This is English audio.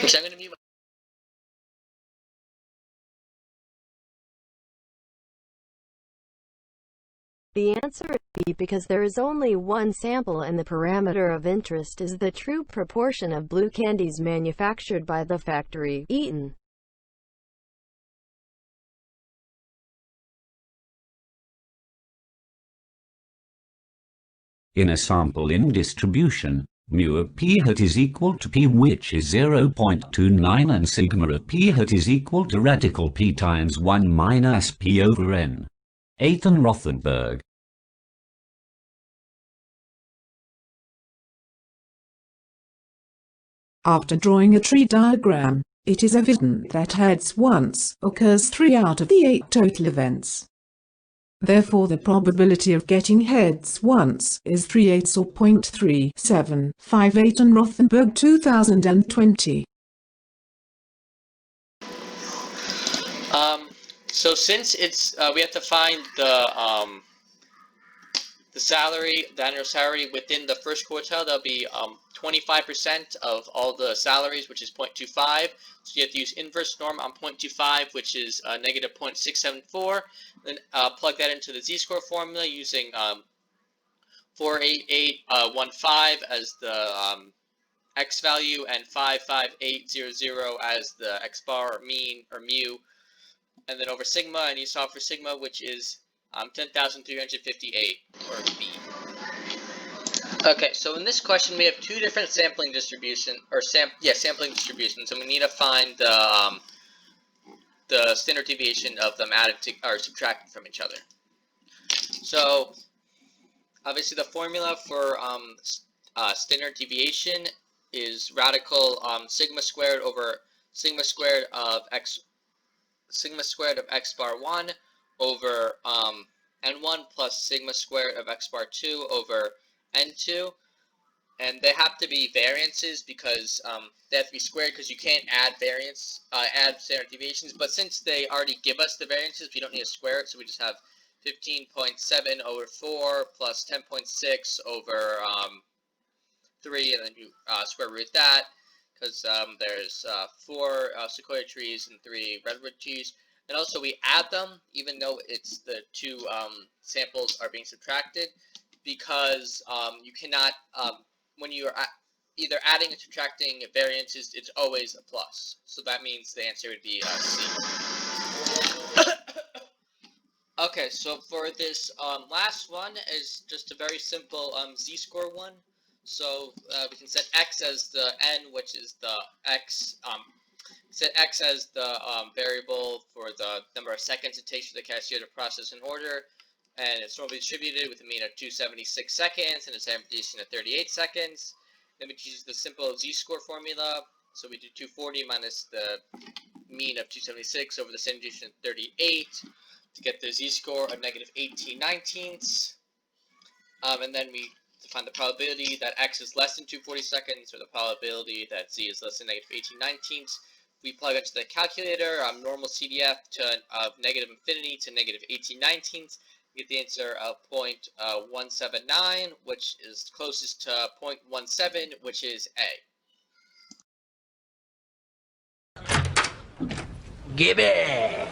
So I'm going to mute. The answer is B because there is only one sample and the parameter of interest is the true proportion of blue candies manufactured by the factory, Eitan. In a sample in distribution, mu of p hat is equal to p, which is 0.29, and sigma of p hat is equal to radical p times 1 minus p over n. Eitan Rothenberg. After drawing a tree diagram, it is evident that heads once occurs 3 out of the 8 total events. Therefore, the probability of getting heads once is 3/8 or 0.3758. And Rothenberg 2020. So since it's we have to find the salary, the annual salary within the first quartile, that'll be 25% of all the salaries, which is 0.25. So you have to use inverse norm on 0.25, which is negative 0.674. Then plug that into the z-score formula using 48815 as the x value and 55800 as the x bar, or mean, or mu, and then over sigma, and you solve for sigma, which is 10,358, or B. Okay, so in this question we have two different sampling distribution, or sampling distributions, and we need to find the standard deviation of them added to or subtracted from each other. So obviously the formula for standard deviation is radical sigma squared over sigma squared of x bar 1 over n1 plus sigma squared of x bar 2 over n2, and they have to be variances because they have to be squared because you can't add add standard deviations. But since they already give us the variances, we don't need to square it, so we just have 15.7 over 4 plus 10.6 over 3, and then you square root that because there's 4 sequoia trees and 3 redwood trees. And also we add them even though it's the two samples are being subtracted, because you cannot, when you are either adding or subtracting variances, it's always a plus. So that means the answer would be C. Okay, so for this last one is just a very simple z-score one. So we can set x as the n, which is the x. Set x as the variable for the number of seconds it takes for the cashier to process an order, and it's normally distributed with a mean of 276 seconds and a standard deviation of 38 seconds. Then we use the simple z-score formula. So we do 240 minus the mean of 276 over the standard deviation of 38 to get the z-score of negative 18/19. And then we find the probability that x is less than 240 seconds, or the probability that z is less than negative 18/19. We plug into the calculator normal CDF of negative infinity to negative 18/19. We get the answer of 0.179, which is closest to 0.17, which is A. Give it!